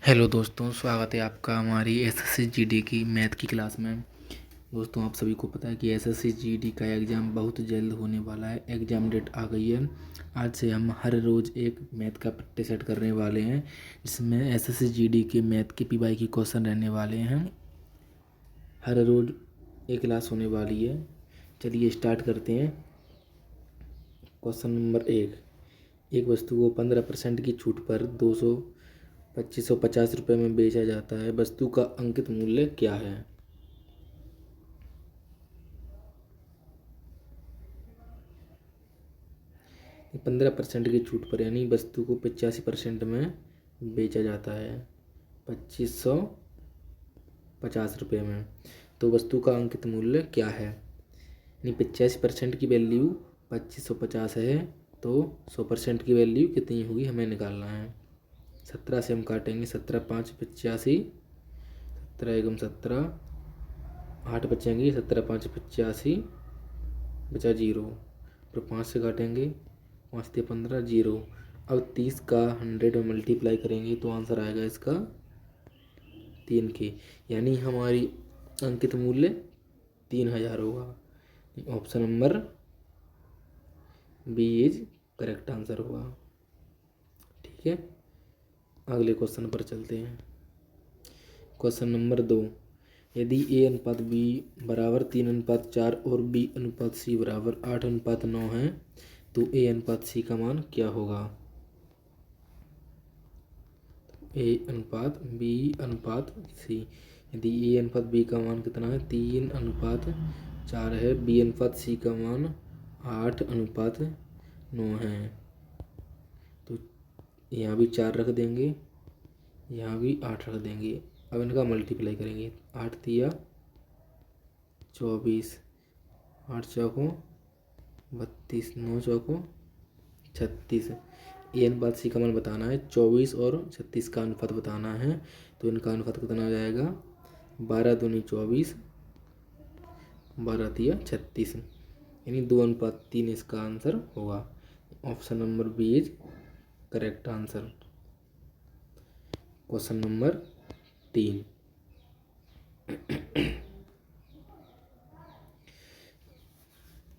Hello दोस्तों, स्वागत है आपका हमारी एसएससी जीडी की मैथ की क्लास में। दोस्तों, आप सभी को पता है कि एसएससी जीडी का एग्ज़ाम बहुत जल्द होने वाला है। एग्ज़ाम डेट आ गई है। आज से हम हर रोज़ एक मैथ का प्रैक्टिस सेट करने वाले हैं, जिसमें एसएससी जीडी के मैथ के पीवाई की क्वेश्चन रहने वाले हैं। हर रोज़ एक क्लास होने वाली है। चलिए स्टार्ट करते हैं। Question number 1। एक वस्तु को 15% की छूट पर 2550 रुपये में बेचा जाता है। वस्तु का अंकित मूल्य क्या है? ये 15% की छूट पर यानी वस्तु को 85% में बेचा जाता है 2550 रुपये में। तो वस्तु का अंकित मूल्य क्या है? यानी 85% की वैल्यू 2550 है, तो 100% की वैल्यू कितनी होगी हमें निकालना है। 17 से हम काटेंगे। 17 5 85, 17 एकम 17, 8 बचेंगे। 17 5 85, बचा 0। फिर 5 से काटेंगे। 5 से 15, 0। अब 30 का 100 में मल्टीप्लाई करेंगे तो आंसर आएगा इसका 3 के, यानी हमारी अंकित मूल्य 3000 होगा। Option number B is correct answer होगा। ठीक है, अगले क्वेश्चन पर चलते हैं। Question number 2। यदि ए अनुपात बी बराबर 3:4 और बी अनुपात सी बराबर 8:9 है, तो ए अनुपात सी का मान क्या होगा? ए अनुपात बी अनुपात सी। यदि ए अनुपात बी का मान कितना है? 3:4 है। बी अनुपात सी का मान 8:9 है। तो यहाँ भी 4 रख देंगे, यहाँ भी 8 रख देंगे। अब इनका मल्टीप्लाई करेंगे। 8 तिया 24, 8 चौकों 32, 9 चौकों 36। ए अनुपात सी का मान बताना है। 24 और 36 का अनुपात बताना है, तो इनका अनुपात कितना आ जाएगा? 12 दूनी 24, 12 तिया 36, यानी 2:3 इसका आंसर होगा। Option number B is correct answer. Question number 3।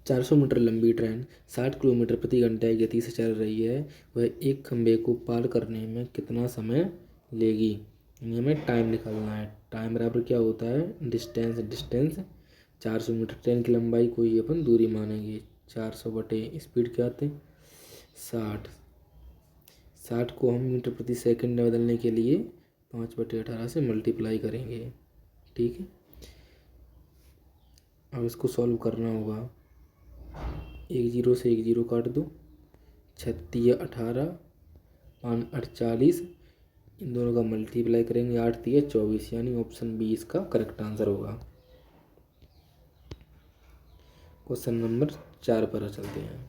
400 metre लंबी ट्रेन 60 किलोमीटर प्रति घंटे की गति से चल रही है। वह एक खंभे को पार करने में कितना समय लेगी? यानी हमें टाइम निकालना है। टाइम बराबर क्या होता है? Distance 400 metre. ट्रेन की लंबाई को ही अपन दूरी मानेंगे। 400 बटे स्पीड क्या आते? 60। 60 को हम मीटर प्रति सेकंड में बदलने के लिए 5/18 से मल्टीप्लाई करेंगे। ठीक है, अब इसको सॉल्व करना होगा। 1 0 से 1 0 काट दो। 36 18, 5 48, इन दोनों का मल्टीप्लाई करेंगे। 8 3 24, यानी ऑप्शन बी इसका करेक्ट आंसर होगा। क्वेश्चन नंबर 4 पर चलते हैं।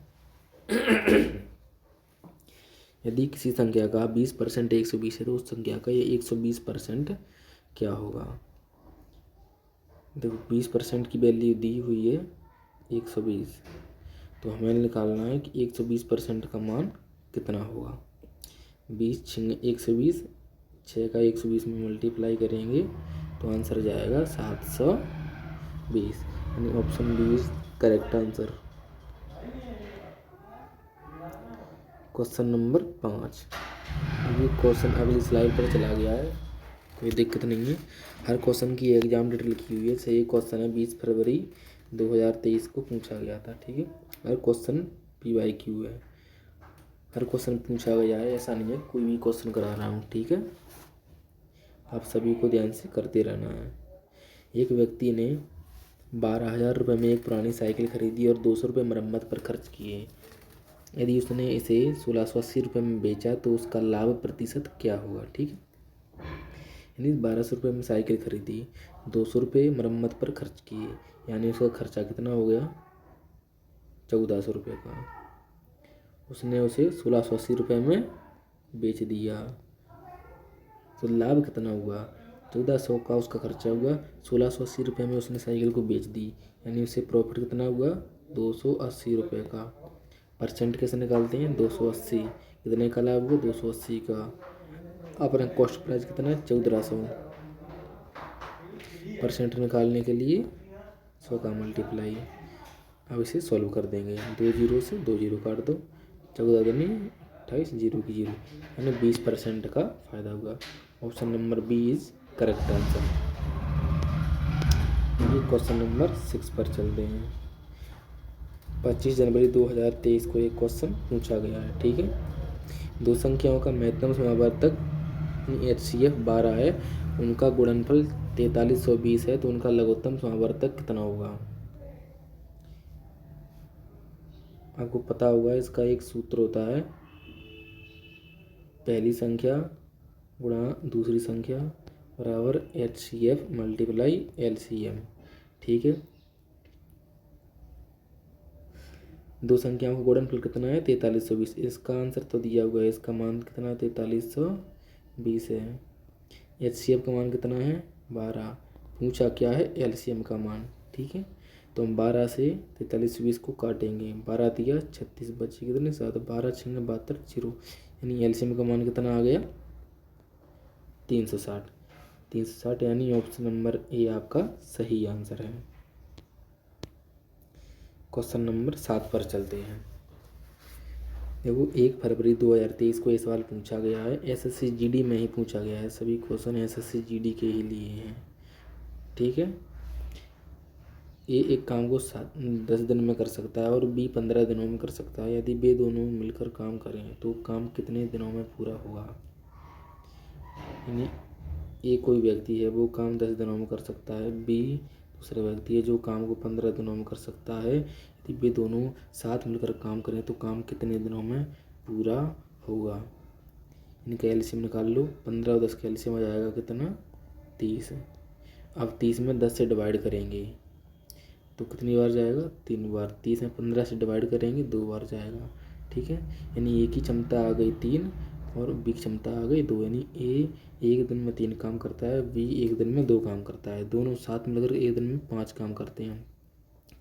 यदि किसी संख्या का 20% 120 है, तो उस संख्या का ये 120% क्या होगा? देखो, 20% की वैल्यू दी हुई है 120, तो हमें निकालना है कि 120% का मान कितना होगा। 20 छिंग 120, 6 का 120 में मल्टीप्लाई करेंगे तो आंसर जाएगा 720, यानी option B is correct answer. Question number 5। ये क्वेश्चन अगली स्लाइड पर चला गया है, कोई दिक्कत नहीं है। हर क्वेश्चन की एग्जाम डेट लिखी हुई है। सही क्वेश्चन है 20 फरवरी 2023 को पूछा गया था। ठीक है, हर क्वेश्चन PYQ है। हर क्वेश्चन पूछा गया है, ऐसा नहीं है कोई भी क्वेश्चन करा रहा हूँ। ठीक है, आप सभी को ध्यान से करते रहना है। एक व्यक्ति ने 12,000 रुपये में एक पुरानी साइकिल खरीदी और 200 रुपये मरम्मत पर खर्च किए। यदि उसने इसे 1680 रुपये में बेचा तो उसका लाभ प्रतिशत क्या होगा? ठीक है, यानी 1200 रुपये में साइकिल खरीदी, 200 रुपये मरम्मत पर खर्च किए, यानी उसका खर्चा कितना हो गया? 1400 रुपये का। उसने उसे 1680 रुपये में बेच दिया, तो लाभ कितना हुआ? 1400 का उसका खर्चा हुआ, 1680 रुपये में उसने साइकिल को बेच दी, यानी उससे प्रॉफिट कितना हुआ? 280 रुपये का। परसेंट कैसे निकालते हैं? 280। कितने का लाभ हुआ? 280 का। अपना कॉस्ट प्राइस कितना है 1400। परसेंट निकालने के लिए 100 का मल्टीप्लाई। अब इसे सॉल्व कर देंगे। 2 जीरो से 2 जीरो काट दो, 14 दूनी 28, जीरो की जीरो, यानी 20% का फायदा होगा। Option number B is correct answer. ये क्वेश्चन नंबर 6 पर चलते हैं। 25 जनवरी 2023 को एक क्वेश्चन पूछा गया है, ठीक है। दो संख्याओं का महत्तम समावर्तक HCF 12 है, उनका गुणनफल 4320 है, तो उनका लघुत्तम समावर्तक कितना होगा। आपको पता होगा इसका एक सूत्र होता है, पहली संख्या गुणा दूसरी संख्या बराबर HCF मल्टीप्लाई LCM, ठीक है। दो संख्याओं का गुणनफल कितना है 4320। इसका आंसर तो दिया हुआ है, इसका मान कितना है 4320 है। HCF का मान कितना है 12, पूछा क्या है LCM का मान, ठीक है। तो हम 12 से 4320 को काटेंगे, 12 दिया 36, बचे कितने 7, 12 6 72 जीरो, यानी LCM का मान कितना आ गया 360, यानी ऑप्शन नंबर ए आपका सही आंसर है। क्वेश्चन नंबर 7 पर चलते हैं। देखो 1 फरवरी 2023 को ये सवाल पूछा गया है, SSC GD में ही पूछा गया है, सभी क्वेश्चन SSC GD के ही लिए हैं, ठीक है। ए एक काम को 10 दिन में कर सकता है और बी 15 दिनों में कर सकता है। यदि वे दोनों मिलकर काम करें तो काम कितने दिनों में पूरा होगा। यानी ए कोई व्यक्ति है वो काम 10 दिनों में कर सकता है, बी दूसरा व्यक्ति है जो काम को 15 दिनों में कर सकता है। यदि वे दोनों साथ मिलकर काम करें तो काम कितने दिनों में पूरा होगा। इनका एलसीएम निकाल लो, 15 और 10 का एलसीएम आ जाएगा कितना 30। अब 30 में 10 से डिवाइड करेंगे तो कितनी बार जाएगा 3 बार। 30 में 15 से डिवाइड करेंगे 2 बार जाएगा, ठीक है। यानी ए की क्षमता आ गई 3 और बी की क्षमता आ गई 2, यानी ए एक दिन में 3 काम करता है, बी एक दिन में 2 काम करता है। दोनों साथ मिलकर एक दिन में 5 काम करते हैं।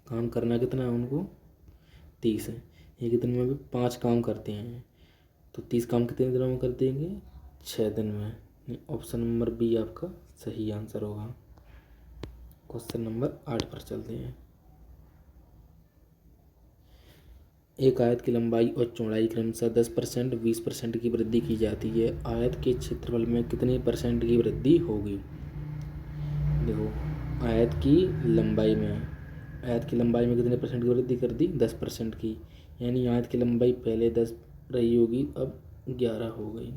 काम करना कितना है उनको 30 है, एक दिन में भी 5 काम करते हैं, तो 30 काम कितने दिनों में कर देंगे 6 दिन में। ऑप्शन नंबर बी आपका सही आंसर होगा। क्वेश्चन नंबर 8 पर चलते हैं। एक आयत की लंबाई और चौड़ाई क्रमशः 10%, 20% की वृद्धि की जाती है। आयत के क्षेत्रफल में कितने % की वृद्धि होगी। देखो आयत की लंबाई में कितने % की वृद्धि कर दी 10% की, यानी आयत की लंबाई पहले 10 रही होगी अब 11 हो गई।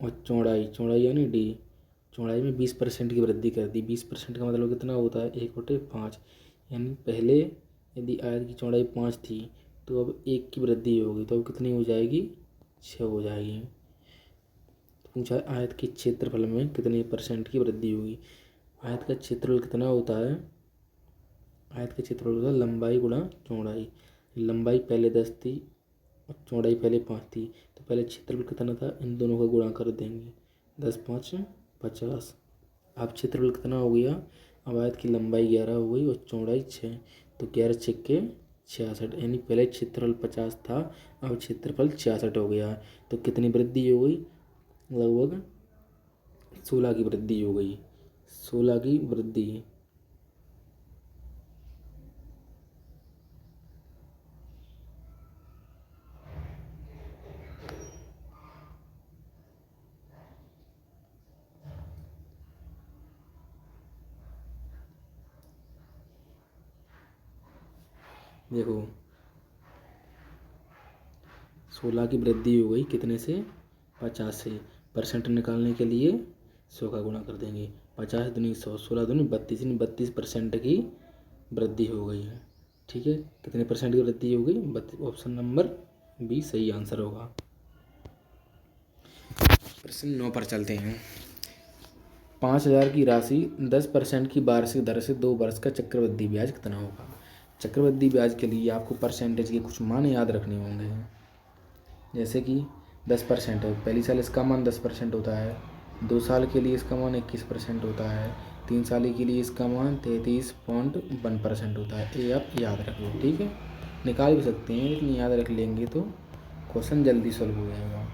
और चौड़ाई यानी डी, चौड़ाई में 20% की वृद्धि कर दी। 20% का मतलब कितना होता है 1/5, यानी पहले यदि आयत की चौड़ाई 5 थी तो अब 1 की वृद्धि होगी तो अब कितनी हो जाएगी 6 हो जाएगी। पूछा आयत के क्षेत्रफल में कितने % की वृद्धि होगी। आयत का क्षेत्रफल कितना होता है, आयत का क्षेत्रफल होता है लंबाई गुणा चौड़ाई। लंबाई पहले 10 थी और चौड़ाई पहले 5 थी, तो पहले क्षेत्रफल कितना था इन दोनों का गुणा कर देंगे, 10 5 50। अब क्षेत्रफल कितना हो गया, अब आयत की लंबाई 11 हो गई और चौड़ाई 6, तो 11 छक्के 66, यानी पहले क्षेत्रफल 50 था अब क्षेत्रफल 66 हो गया। तो कितनी वृद्धि हो गई, लगभग 16 की वृद्धि हो गई, 16 की वृद्धि। देखो 16 की वृद्धि हो गई कितने से 50 से। परसेंट निकालने के लिए 100 का गुणा कर देंगे, 50 दूनी 100, 16 दूनी 32, 32% की वृद्धि हो गई है, ठीक है। कितने % की वृद्धि हो गई 32। ऑप्शन नंबर बी सही आंसर होगा। प्रश्न 9 पर चलते हैं। 5000 की राशि 10% की वार्षिक दर से 2 वर्ष का चक्रवृद्धि ब्याज कितना होगा। चक्रवृद्धि ब्याज के लिए आपको परसेंटेज के कुछ मान याद रखने होंगे, जैसे कि 10% है, पहली साल इसका मान 10% होता है, 2 साल के लिए इसका मान 21% होता है, 3 साल के लिए इसका मान 33.1% होता है। ये आप याद रख लो, ठीक है। निकाल भी सकते हैं लेकिन याद रख लेंगे तो क्वेश्चन जल्दी सॉल्व हो जाएगा।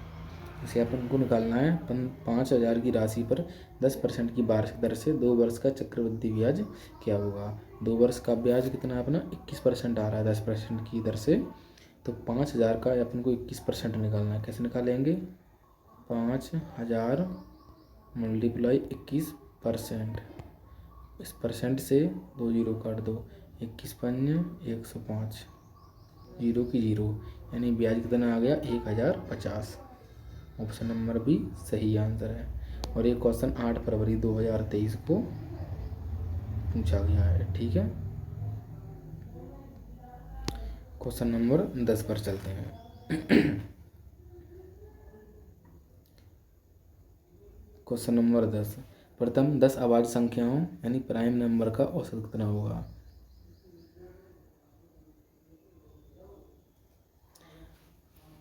इसे अपन को निकालना है। 5,000 की राशि पर 10% की वार्षिक दर से 2 वर्ष का चक्रवृद्धि ब्याज क्या होगा। 2 वर्ष का ब्याज कितना अपना 21% आ रहा है 10% की दर से। तो 5,000 का अपन को 21% निकालना है। कैसे निकालेंगे? 5,000 मल्टीप्लाई 21%। इस परसेंट से 2 जीरो काट दो, 21 पंजे 105, जीरो की जीरो, यानी ब्याज कितना आ गया 1,050। ऑप्शन नंबर बी सही आंसर है। और ये क्वेश्चन 8 फरवरी 2023 को पूछा गया है। ठीक है, क्वेश्चन नंबर 10 पर चलते हैं। क्वेश्चन नंबर 10, प्रथम 10 अभाज्य संख्याओं यानी प्राइम नंबर का औसत कितना होगा।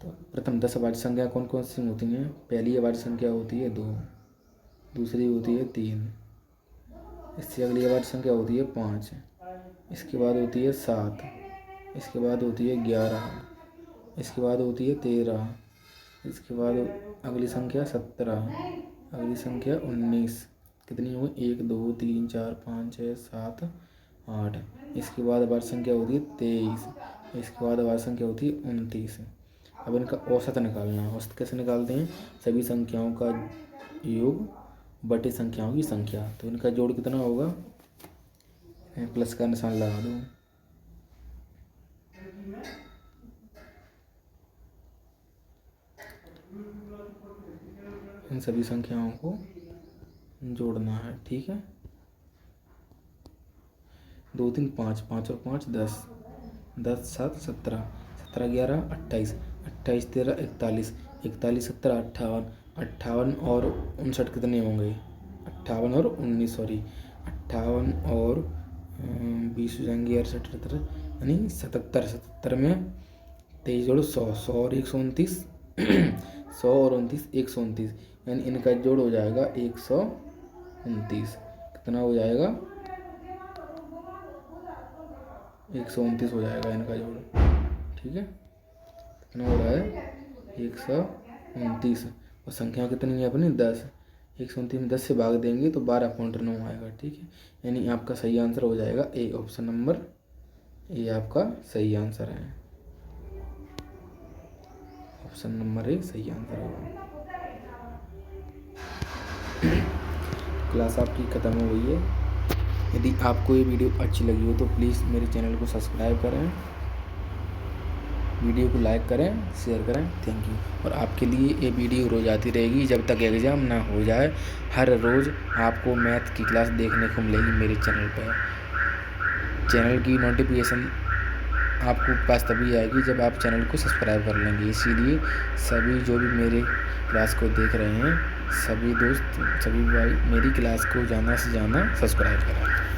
तो प्रथम 10 अभाज्य संख्या कौन कौन सी होती हैं? पहली अभाज्य संख्या होती है 2, दूसरी होती है 3, इससे अगली अभाज्य संख्या होती है 5, इसके बाद होती है 7, इसके बाद होती है 11, इसके बाद होती है 13, इसके बाद अगली संख्या 17, अगली संख्या 19। कितनी होगी? 1 2 3 4 5 6 7 8। इसके बाद अभाज्य संख्या होती है 23, इसके बाद अभाज्य संख्या होती है 29। अब इनका औसत निकालना है। औसत कैसे निकालते हैं? सभी संख्याओं का योग बटे संख्याओं की संख्या। तो इनका जोड़ कितना होगा? प्लस का निशान लगा दो। इन सभी संख्याओं को जोड़ना है। ठीक है, 2 3 5, 5 और 5 10, 10 7 17, 17 11 28, 28 13 41, 41 17 58, 58 और 59 कितने होंगे? 58 और 19 सॉरी 58 और 20 हो जाएंगे 68 यानी 77। 77 में 23 जोड़ो 100, 100 और 129, 100 और 29 129, यानी इनका जोड़ हो जाएगा 129। कितना हो जाएगा? 129 हो जाएगा इनका जोड़। ठीक है, कितना हो रहा है? 129। और संख्या कितनी है अपनी? 10। 129 में 10 से भाग देंगे तो 12.9 आएगा। ठीक है, यानी आपका सही आंसर हो जाएगा ए। ऑप्शन नंबर ए आपका सही आंसर है। ऑप्शन नंबर ए सही आंसर होगा। क्लास आपकी ख़त्म हो गई है। यदि आपको ये वीडियो अच्छी लगी हो तो प्लीज़ मेरे चैनल को सब्सक्राइब करें, वीडियो को लाइक करें, शेयर करें। Thank you. और आपके लिए ये वीडियो रोज़ आती रहेगी जब तक एग्ज़ाम ना हो जाए। हर रोज़ आपको मैथ की क्लास देखने को मिलेगी मेरे चैनल पर। चैनल की नोटिफिकेशन आपको पास तभी आएगी जब आप चैनल को सब्सक्राइब कर लेंगे। इसीलिए सभी जो भी मेरे क्लास को देख रहे हैं, सभी दोस्त, सभी भाई मेरी क्लास को ज़्यादा से ज़्यादा सब्सक्राइब करें।